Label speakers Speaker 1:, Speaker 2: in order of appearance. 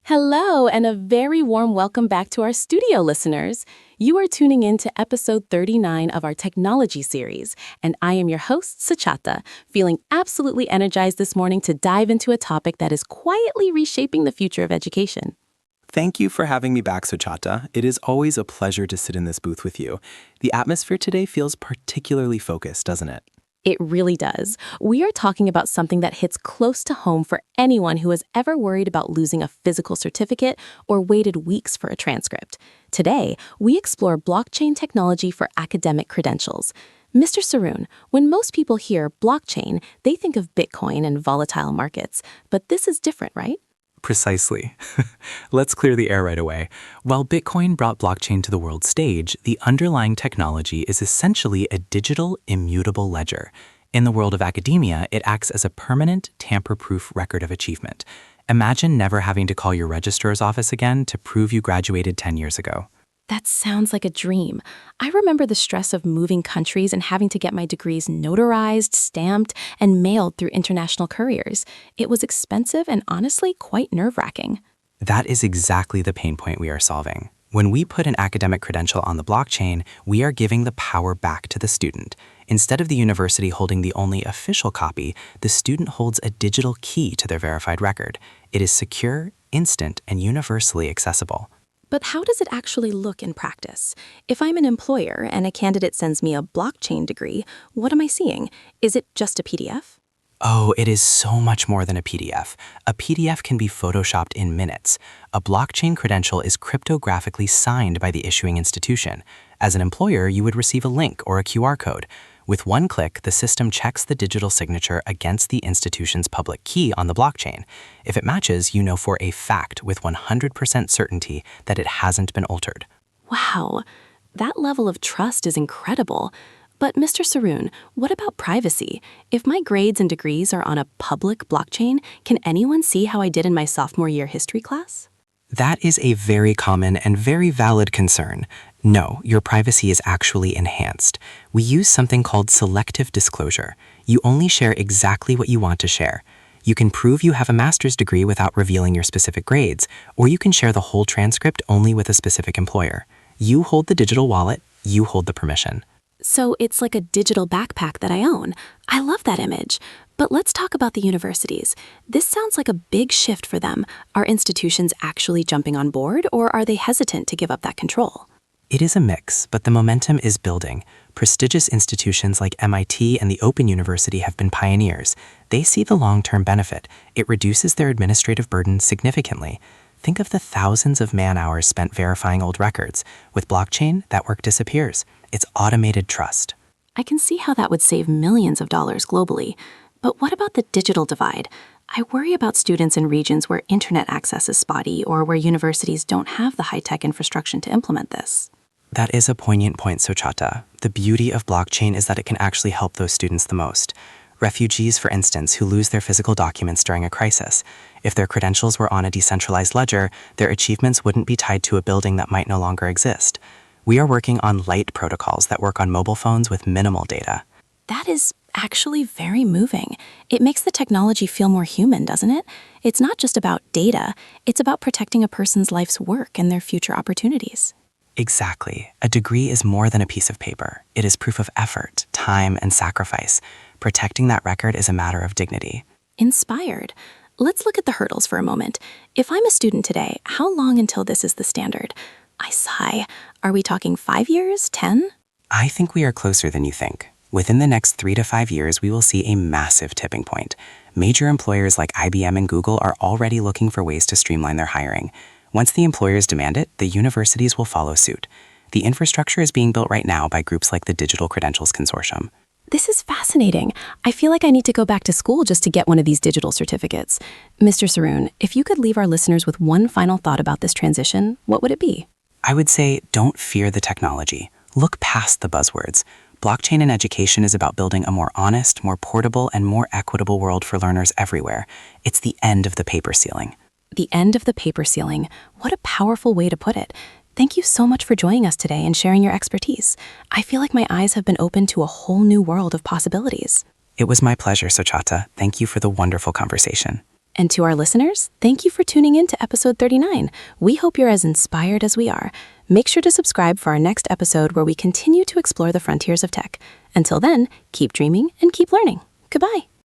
Speaker 1: Hello, and a very warm welcome back to our studio listeners. You are tuning in to episode 39 of our technology series, and I am your host, Sachata, feeling absolutely energized this morning to dive into a topic that is quietly reshaping the future of education.
Speaker 2: Thank you for having me back, Suchata. It is always a pleasure to sit in this booth with you. The atmosphere today feels particularly focused, doesn't it?
Speaker 1: It really does. We are talking about something that hits close to home for anyone who has ever worried about losing a physical certificate or waited weeks for a transcript. Today, we explore blockchain technology for academic credentials. Mr. Saroon, when most people hear blockchain, they think of Bitcoin and volatile markets. But this is different, right?
Speaker 2: Precisely. Let's clear the air right away. While Bitcoin brought blockchain to the world stage, the underlying technology is essentially a digital, immutable ledger. In the world of academia, it acts as a permanent, tamper-proof record of achievement. Imagine never having to call your registrar's office again to prove you graduated 10 years ago.
Speaker 1: That sounds like a dream. I remember the stress of moving countries and having to get my degrees notarized, stamped, and mailed through international couriers. It was expensive and honestly quite nerve-wracking.
Speaker 2: That is exactly the pain point we are solving. When we put an academic credential on the blockchain, we are giving the power back to the student. Instead of the university holding the only official copy, the student holds a digital key to their verified record. It is secure, instant, and universally accessible.
Speaker 1: But how does it actually look in practice? If I'm an employer and a candidate sends me a blockchain degree, what am I seeing? Is it just a PDF?
Speaker 2: Oh, it is so much more than a PDF. A PDF can be photoshopped in minutes. A blockchain credential is cryptographically signed by the issuing institution. As an employer, you would receive a link or a QR code. With one click, the system checks the digital signature against the institution's public key on the blockchain. If it matches, you know for a fact with 100% certainty that it hasn't been altered.
Speaker 1: Wow, that level of trust is incredible. But Mr. Saroon, what about privacy? If my grades and degrees are on a public blockchain, can anyone see how I did in my sophomore year history class?
Speaker 2: That is a very common and very valid concern. No, your privacy is actually enhanced. We use something called selective disclosure. You only share exactly what you want to share. You can prove you have a master's degree without revealing your specific grades, or you can share the whole transcript only with a specific employer. You hold the digital wallet, you hold the permission.
Speaker 1: So it's like a digital backpack that I own. I love that image. But let's talk about the universities. This sounds like a big shift for them. Are institutions actually jumping on board, or are they hesitant to give up that control?
Speaker 2: It is a mix, but the momentum is building. Prestigious institutions like MIT and the Open University have been pioneers. They see the long-term benefit. It reduces their administrative burden significantly. Think of the thousands of man-hours spent verifying old records. With blockchain, that work disappears. It's automated trust.
Speaker 1: I can see how that would save millions of dollars globally. But what about the digital divide? I worry about students in regions where internet access is spotty or where universities don't have the high-tech infrastructure to implement this.
Speaker 2: That is a poignant point, Sochata. The beauty of blockchain is that it can actually help those students the most. Refugees, for instance, who lose their physical documents during a crisis. If their credentials were on a decentralized ledger, their achievements wouldn't be tied to a building that might no longer exist. We are working on light protocols that work on mobile phones with minimal data.
Speaker 1: That is actually very moving. It makes the technology feel more human, doesn't it? It's not just about data, it's about protecting a person's life's work and their future opportunities.
Speaker 2: Exactly. A degree is more than a piece of paper. It is proof of effort, time, and sacrifice. Protecting that record is a matter of dignity.
Speaker 1: Inspired. Let's look at the hurdles for a moment. If I'm a student today, how long until this is the standard? I sigh. Are we talking 5 years, 10?
Speaker 2: I think we are closer than you think. Within the next 3 to 5 years, we will see a massive tipping point. Major employers like IBM and Google are already looking for ways to streamline their hiring. Once the employers demand it, the universities will follow suit. The infrastructure is being built right now by groups like the Digital Credentials Consortium.
Speaker 1: This is fascinating. I feel like I need to go back to school just to get one of these digital certificates. Mr. Saroon, if you could leave our listeners with one final thought about this transition, what would it be?
Speaker 2: I would say don't fear the technology. Look past the buzzwords. Blockchain in education is about building a more honest, more portable, and more equitable world for learners everywhere. It's the end of the paper ceiling.
Speaker 1: The end of the paper ceiling. What a powerful way to put it. Thank you so much for joining us today and sharing your expertise. I feel like my eyes have been opened to a whole new world of possibilities.
Speaker 2: It was my pleasure, Sochata. Thank you for the wonderful conversation.
Speaker 1: And to our listeners, thank you for tuning in to episode 39. We hope you're as inspired as we are. Make sure to subscribe for our next episode where we continue to explore the frontiers of tech. Until then, keep dreaming and keep learning. Goodbye.